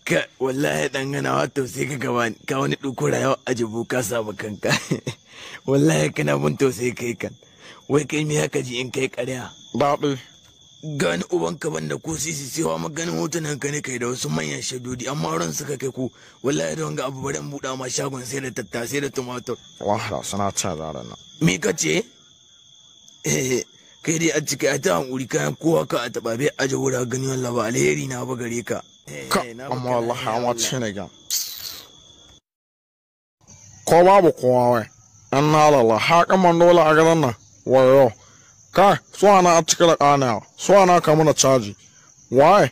Ka wallahi dangana wato sai ka gaba ka wani duko rayuwa a jibu ka samu kanka. Wallahi kana mun tausayi kai kan. Wai kai me haka ji in kai ƙarya? Daɗi. Gani uban ka banda ko sisi sai ma ganin hotunan ka ne kai da wasu manyan shadodi amma ran suka kai ku wallahi da wanga abu bari in buɗa ma shagon sai da tattasai da tumatur. Wahala sana ta zaran nan. Me ka ce? Kai dai a cika a ta hankuri kayan kowa ka a taɓa bai aje wura gani wallah ba alheri na ba gare ka. Ka amma wallahi amma ce ne ga. Ko babu kowa wai. An na lalla haƙa man dole a garin nan. Wayo. Kai, so ana a cikin ƙanawa, so ana ka mana caji. Why?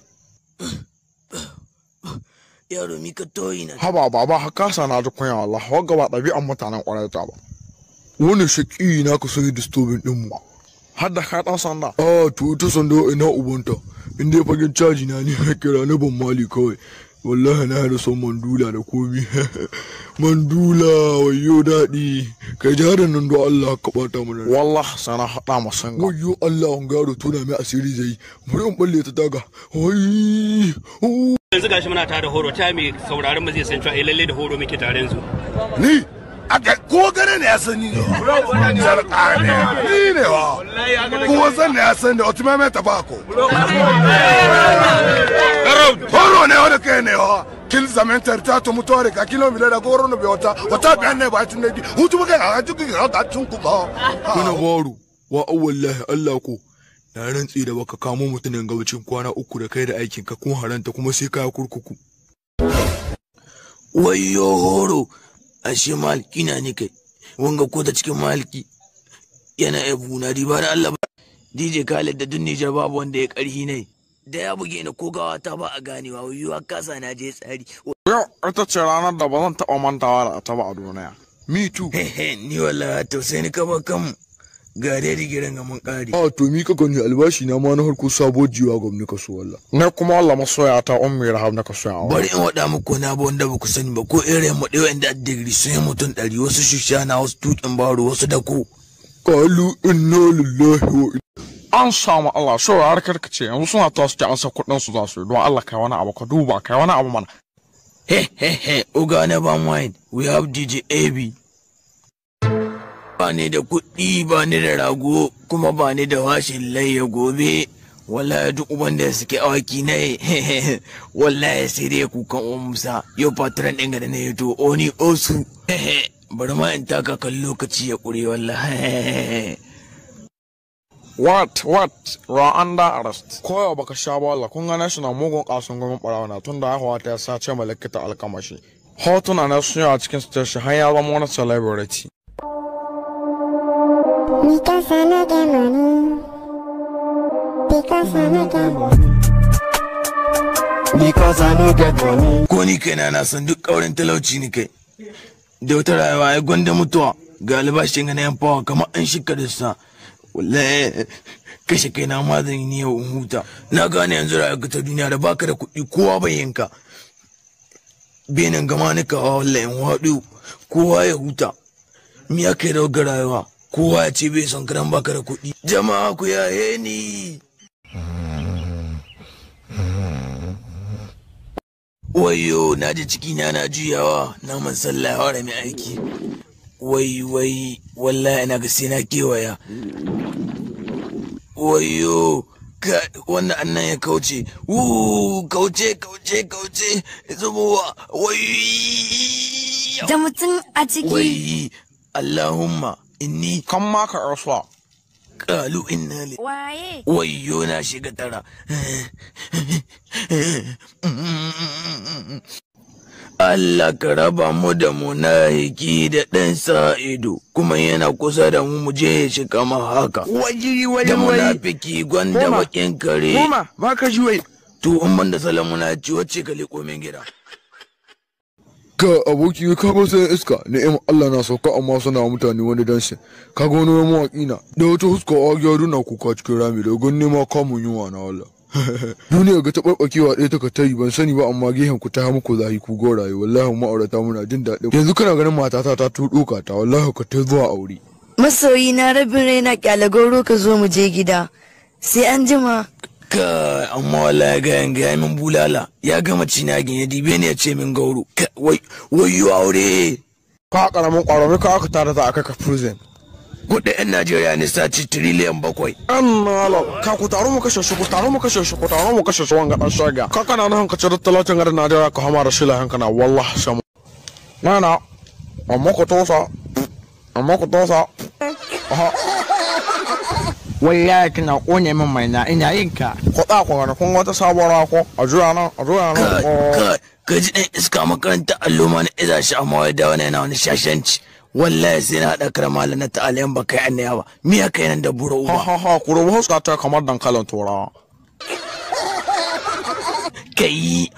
Yaro mi ka toyi na. Haba baba haka sana ji kunya Allah, wagga ba ɗabi'an mutanen ƙwarai ta ba. Wani shaƙi na ka sai disturbing ɗin mu. Har da ka ɗan sanda. Ah, to ita sanda ina ubunta. In dai fagen caji na ni kira na ban mali kawai. Wallahi na da son mandula da komi. Mandula wayo daɗi. Kai jarin nan do Allah ka bata mana. Wallahi sana haɗa masan ga. Wayo Allah an garo tona mai asiri zai. Bari in balle ta daga. Wai. Yanzu gashi muna tare da horo ta mai sauraron mu zai san cewa lalle da horo muke tare yanzu. Ni ko gane ne ya san ni ne. Sarƙa ne. Ni ne wa. Ko san ne ya san da otumame tabako. Horo ne wanda kai ne wa. Kil zamantar ta to mutore ka kilomita da goro no biota. Wata biyan ne ba tun ne. Hutu muka ga tuki ga ta tun ku ba. Kuna baro wa wallahi Allah ko. Na rantsi da baka kamo mutumin gabacin kwana 3 da kai da aikin ka kun haranta kuma sai ka kurkuku. Wayo horo. Ashe maliki na ni kai wanga ko da cikin maliki yana ebu na riba da Allah ba DJ Khaled da dun Nijar babu wanda ya karhi ne da ya buge ni ko gawa ta ba a ganewa wayo kasa na je tsari Yau ita ce ranar da ba zan taɓa mantawa da ta ba a duniya. Me too. Ni wallahi tausayi ni ka ba kan ga dai digirin ga mun kare. A to mi ka gani albashi na ma na harko sabo jiwa gwamnati ka so wallah. Na kuma Allah masoya ta ummi rahab na ka so ya. Bari in wada muku na ba wanda ba ku sani ba ko irin mu dai wanda digiri sun yi mutum 100 wasu shushana wasu tukin baro wasu dako. Qalu inna lillahi wa an samu Allah so har karkace yanzu suna ta su an sa kudin su za su don Allah kai wani abu ka duba kai wani abu mana. Oga na ban wine we have DJ AB. Ba ni da kuɗi ba ni da rago kuma ba ni da washin layya gobe wallahi duk uban da suke awaki na wallahi sai dai kukan musa yau patron ɗin da na yi to oni osu bari ma in taka kan lokaci ya ƙure wallahi. What? Ra under arrest. Koya baka sha ba Allah kun gane shi na mugun kasan gwamnan ɓarawa na tun da haihuwa ta sace malakita alkamashi. Hotuna na sun yi a cikin station har ya zama wani celebrity. Because I no get money. Because I no get money. Because I no get money. Ko ni kaina na san duk ƙaurin talauci ni kai. Da wata rayuwa ya gwanda mutuwa ga albashin na yan fawa kamar an shika da sa. Wallahi kashe kaina ma zan yi yau in huta. Na gane yanzu rayuwa ta duniya da baka da kuɗi kowa bai yanka. Benin gama ni kawa wallahi in waɗu kowa ya huta. Me ya kai da rayuwa? Kowa ya ce bai son karan baka da kuɗi. Jama'a ku yaye ni. Wayo na ji ciki na juyawa na man sallah ya mai aiki. Wai wallahi ina ga sai na kewaya. Wayo wannan annan ya kauce. Kauce. Zubowa. Wai. Da mutum a ciki. Wai Allahumma. Inni kan maka rasuwa kalu inna li Waye wayyo na shiga tara Allah ka raba mu da munafiki da ɗan sa ido kuma yana kusa da mu je shi kama haka da munafiki gwanda bakin kare Mama ba ka ji wai to in ban da salamu na ci wacce ka liko min gida ka aboki ka ba sai iska ni'im Allah na sauka amma suna mutane wani dansin ka ga wani mawaki na da wata huska a gyaru na kuka cikin rami da gunne ma kamun yunwa na Allah duniya ga taɓarɓakewa ɗaya ta ka tayi ban sani ba amma gehen ku ta muku zahi ku goraye wallahi ma'aurata muna jin daɗi yanzu kana ganin matata ta tuɗo ka ta wallahi ka ta zuwa aure masoyi na rabin raina kyale goro ka zo mu je gida sai an jima Ka amma wallahi ga min bulala ya gama cinagin ya dibe ne ya ce min gauro. Wai yi aure. Ka karamin kwaro ka aka tare za a kai ka prison. Kudin 'yan Najeriya ne saci tiriliyan 7. Allah ka ku taro mu kashe shi wanga dan shaga. Ka kana nan ka cire talatin garin Najeriya ka hama da shi lahan kana wallahi shamu. Nana amma ku tosa. Aha. Wallahi kina kone min mai na ina yin ka. Kwada ku gana kun wata sabuwar ko a juya nan. Ka ji ɗan iska makaranta allo ma na iza shi amma wai da wani yana wani shashanci. Wallahi sai na haɗa kar malam na ta'alayan ba kai annaya ba. Me ya kai nan da buro uba. Ha ku rubu huska ta kamar dankalin turawa. Kai,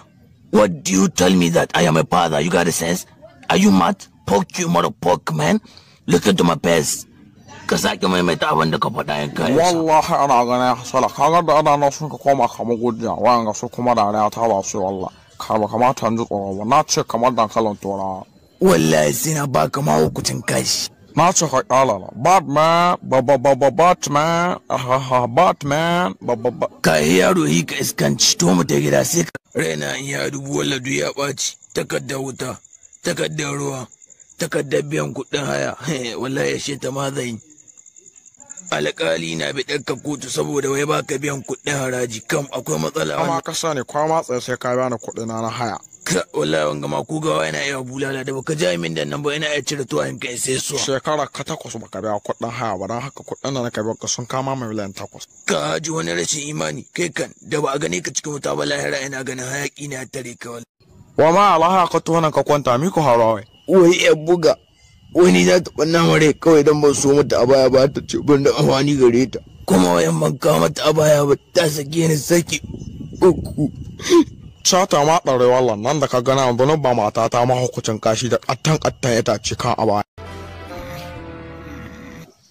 what do you tell me that I am a father? You got a sense? Are you mad? Poke you motherfucker man. Look into my face. Ka sake maimaita abin da ka faɗa yan kayan. Wallahi ana ganin hasala kaga da ana nan sun ka koma kamar gudiya wayan ga su kuma da ya ta ba su wallahi. Ka ba kamata an ji tsoro ba na ce kamar dankalin turawa. Wallahi sai na baka mahaukacin kashi. Na ce ka ƙalala Batman Ka yi yaro yi ka iskanci to mu ta gida sai ka raina in ya dubu walladu ya ɓaci. Takardar wuta, takardar ruwa, takardar biyan kuɗin haya. Wallahi ya sheta ma zai. Alƙali na bi ɗarka kotu saboda wai baka biyan kuɗin haraji kam akwai matsala. Amma ka sani kwama tsaye sai ka bani kuɗi na haya. Wallahi wanga ma ku gawa yana iya bulala da baka ja min da nan ba yana iya cire tuwa in kai sai su. Shekara ka 8 baka biya kuɗin haya ba dan haka kuɗin da naka biya ka sun kama mai miliyan 8. Ka ji wani rashin imani kai kan da ba a gane ka cikin wuta ba lahira ina ganin hayaki ne ya tare ka wallahi. Wa ma alaha ka tuwa nan ka kwanta mi ku harawai. Wai ya buga. Wani za ta ɓanna mare kawai don ban so mata a baya ba ta ce ban da amfani gare ta. Kuma wayan ban kawo mata a baya ba ta sake ni saki uku. Shata ma ɗare wallan nan da ka gana bano ba mata ta ma hukucin kashi da ƙattan ya tace kan a baya.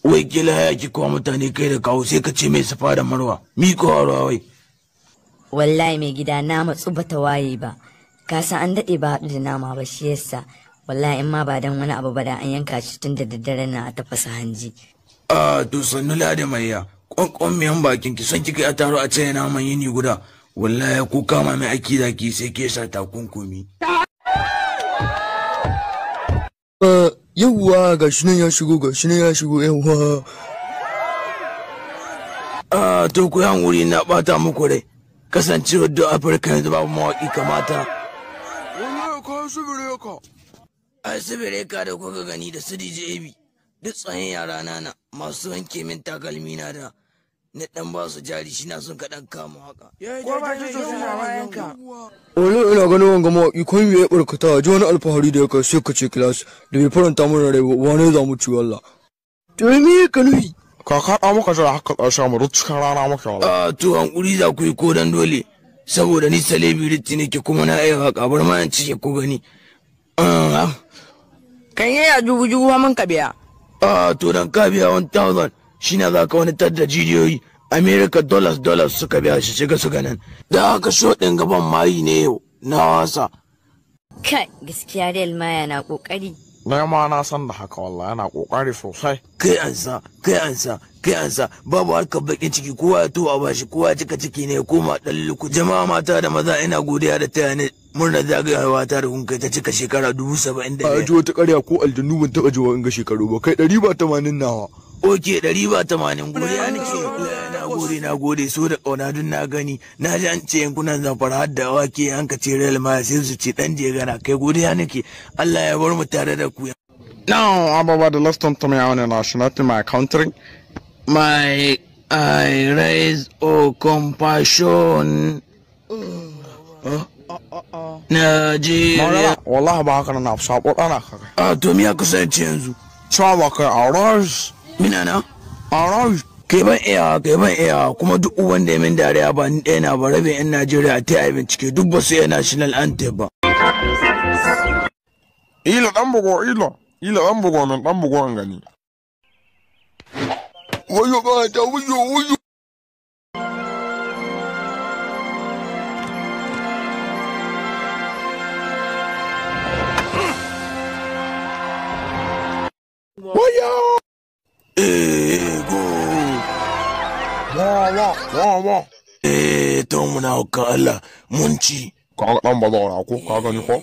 Wai kila ya ki kawo mutane kai da kawo sai ka ce mai safa da marwa. Mi ko harwa wai. Wallahi mai gida na matsu bata waye ba. Ka san an daɗe ba haɗu da nama ba shi yasa. Wallahi in ma ba dan wani abu ba da an yanka shi tun da daddare na a tafasa hanji. To sannu lada maiya. Kwankwan miyan bakin ki son kika a taro a ce naman yini guda. Wallahi ko kama mai aiki da ki sai ke sa takunkumi. Yawwa ga shi nan ya shigo yawwa. To ku yan wuri na bata muku rai. Kasancewar da Afirka yanzu babu mawaƙi kamata. Wallahi ka subire ka. Ai sabire ka da kuka gani da su DJ Abi duk tsayin yara na masu wanke min takalmi na da na dan ba su jari shi na sun kaɗan kama haka. Ko ba ji sosai na wayanka. Wallahi ina ganin wanga mawaƙi ko me ya barkata ji wani alfahari da ya kai sai ka ce class da bai faranta mana rai wane za mu ci wallah. To me ka nufi? Ka kaɗa maka jira haka ƙarshe mu cikin rana maka wallah. To hankuri za ku yi ko dan dole saboda ni celebrity nake kuma na iya haka bar ma ci ku gani. Kan yaya jubu man ka biya. To dan ka biya 1000 shi na za ka wani tadda jidiyoyi America dollars suka biya shi shiga su ganin. Da haka shoɗin gaban mayi ne yau na wasa. Kai gaskiya Real Maya na kokari. Na ma na san da haka wallahi yana kokari sosai. Kai ansa babu harkar bakin ciki kowa ya to a bashi kowa cika ciki ne ya koma dan luku. Jama'a mata da maza ina godiya da taya ne murna zagayawa ta da kai ta cika shekara 70. A ji wata ƙarya ko aljannu ban taɓa jiwa in ga shekaru ba kai 180 nawa. Oke 180 godiya nake na gode so da ƙauna dun na gani na ji an ce yankunan zamfara har da wake an ka ce Real Maya sai su ce dan je gana kai godiya nake Allah ya bar mu tare da ku. Now about the last time to me on nationality my country. My I raise compassion. Nigeria. Wallahi ba haka na sabo dana ka. To me ya kasance yanzu? Cewa kai arosh. Mina na? Arosh. Kai ban iya kuma duk wanda ya min dariya ba ni ɗaya na ba rabin 'yan Najeriya ta yi bincike duk ba su yi national anthem ba. Ila dan bugo min dan bugo an gani. Wayo ba ta wayo. Wayo. Go. Wa. ta muna hukkan Allah mun ci. Ka dan ba zauna ko ka gani ko?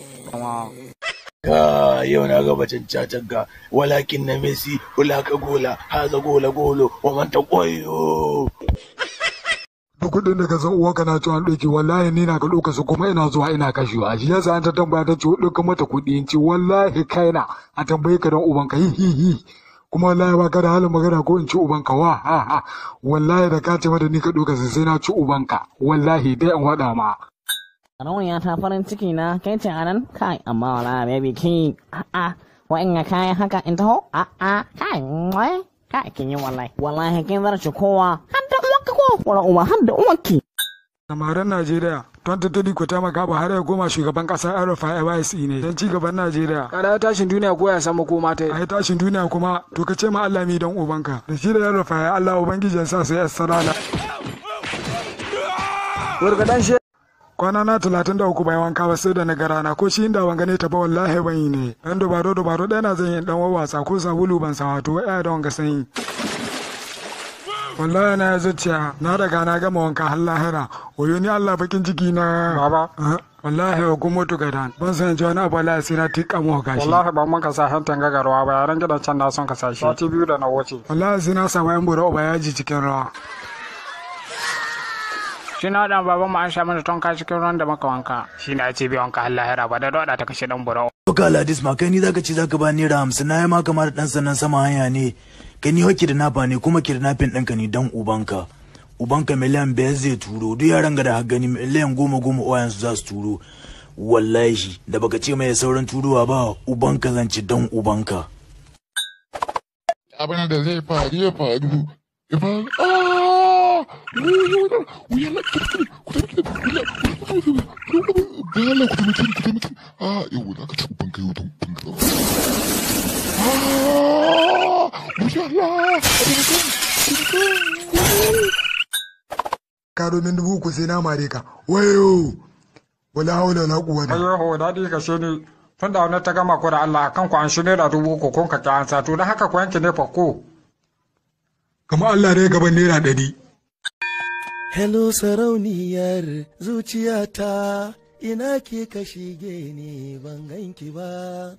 Yau na ga bacin cacanka walakin na Messi ulaka gola haza gola golo wa man taqoyo. Duk kudin da ka san uwanka na cewa ɗauki wallahi ni na ka ɗauka su kuma ina zuwa ina kashewa shi yasa an ta tambaya ta ce ɗauka mata kuɗi in ce wallahi kaina a tambaye ka dan ubanka hi kuma wallahi ba ka da halin magana ko in ci ubanka wa ha wallahi da ka ce mata ni ka ɗauka sai na ci ubanka wallahi dai an waɗa ma. Rauniya ta farin ciki na kai ce anan kai amma wala baby king wa'in kai haka in taho kai kin yi wallahi kin zarce kowa har da uwanka ko wala uwa har da uwanki. Samarin Najeriya don tattali ku ta maka ba har ya koma shugaban kasa RFI ne don ci gaban Najeriya. Kada tashin duniya ko ya samu koma ta yi. Tashin duniya kuma to ka ce ma Allah mi don ubanka da shi da RFI Allah ubangijin sa sai assarala. Wargadan shi kwana na 33 bai wanka ba sai da na garana ko shi inda ban gane ta ba wallahi ban yi ne dan dubaro ɗaya na zan yi dan wawasa ko sabulu ban sa wato ya da wanga sanyi wallahi na zuciya na daga na gama wanka har lahira wayo ni Allah bakin ciki na baba wallahi wa kuma to gadan ban san ji wani abu Allah sai na tika mu gashi wallahi ban man ka sa hantan gagarwa ba yaran gidan can na son ka sashi sati biyu da na wuce wallahi sai na samu yan bura ba yaji cikin rawa shi na dan baban mu an sha mana tonka cikin ruwan da maka wanka shi na ce bai wanka Allah ya raba da doda ta kashe dan burau ka ladis ma kai ni zaka ci zaka ba naira 50 na yi ma kamar dan sannan sama hanya ne kai ni hoki da nafa ne kuma kidnapping ɗinka ne dan ubanka miliyan 5 zai turo duk yaran ga da gani miliyan 10 oyan su za su turo wallahi da baka ce mai sauran turowa ba ubanka zan ci dan ubanka abin da zai faru ya faru Karo min 3,000 sai na mare ka wayo wala haula wala quwwata ayo dadi ka shine tun da wannan ta gama ko da Allah kan ku an shi naira 3,000 kun ka an sa to dan haka ku yanke ne fa ko kamar Allah ne gaban naira 100. Hello sarauniyar zuciyata ina ke ka shige ne ban ganki ba.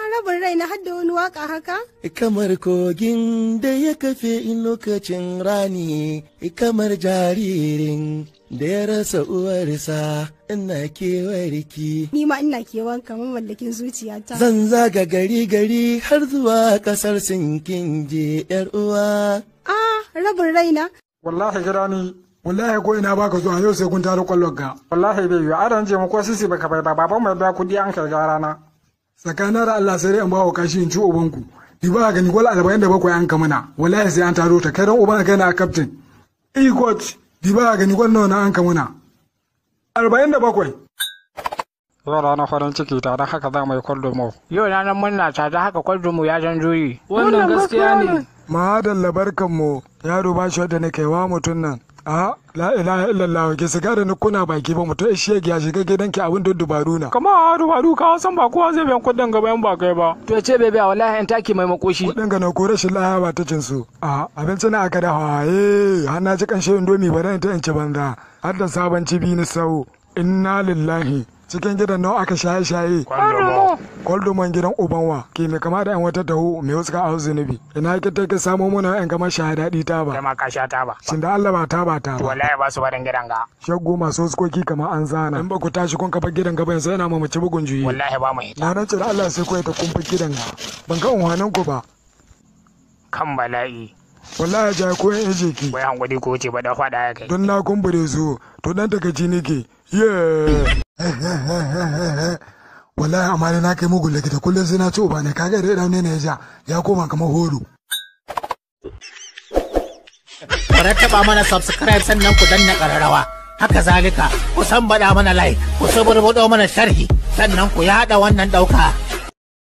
Rabin rai na hadda wani waka haka? Kamar kogin da ya kafe in lokacin rani, kamar jaririn da ya rasa uwarsa ina kewarki. Ni ma ina kewan kamar mallakin zuciyata. Zan zaga gari har zuwa kasar sinkin je yar uwa. Rabin raina? Wallahi gida ni. Wallahi ko ina baka zuwa yau sai kun taro kwallon ga. Wallahi bai yi aran je mu ko sisi baka bai baban mai da kudi an kai gara na. Tsakanin da Allah sai dai an bawo kashi in ci ubanku. Di ba gani gol 47 an ka mana. Wallahi sai an taro ta kai dan uban kai na captain. Coach, di ba gani gol nawa na an ka mana. 47. Yau ranar farin ciki ta don haka za mu yi kwaldo mu. Yau ranar murna ta don haka kwaldo mu ya jan juyi. Wannan gaskiya ne. Madalla barkanmu yaro ba shi wadda nake wa mutum nan. La ilaha illallah ke siga da kuna baki ba mutum shi ya shiga gidanki abin da dubaru na. Kama dubaru ka san ba kowa zai biyan kudin gaba yan ba kai ba. To ce bebe wallahi in taki mai makoshi. Kudin ga na ko rashin lahiya ba ta cin su. Abinci na aka da hawaye har na ji kanshe indomi ba dan ta in ci banza. Har da sabon cibi ni sau. Inna lillahi. Cikin gidan nawa aka shaye-shaye. Kwaldoman gidan ubanwa ke mai kama da yan wata taho mai wasu ka hau zunubi. Ina ki ta ka samo muna yan kamar shahadaɗi ta ba. Kai ma ka sha ta ba. Shin da Allah ba ta ba. Wallahi ba su barin gidan ga. Shaggo masu sukoki kamar an zana. In ba ku tashi kun kafa gidan gaba yanzu yana mamaci bugun juyi. Wallahi ba mu hita. Na nan ce da Allah sai ku ta kumfa gidan ga. Ban ga unhanan ku ba. Kan bala'i. Wallahi ja ko yan eje ki. Bai hankali ko ce ba da fada ya kai. Don na kumbure zo to dan takaci nake. Wallahi amma na kai mugun likita kullum sai na ci uba ne kaga da daune ne ya koma kamar horo. Ku rattaba mana subscribe sannan ku danna kararrawa. Haka zalika ku san bada mana like ku saburbudo mana sharhi sannan ku yada wannan dauka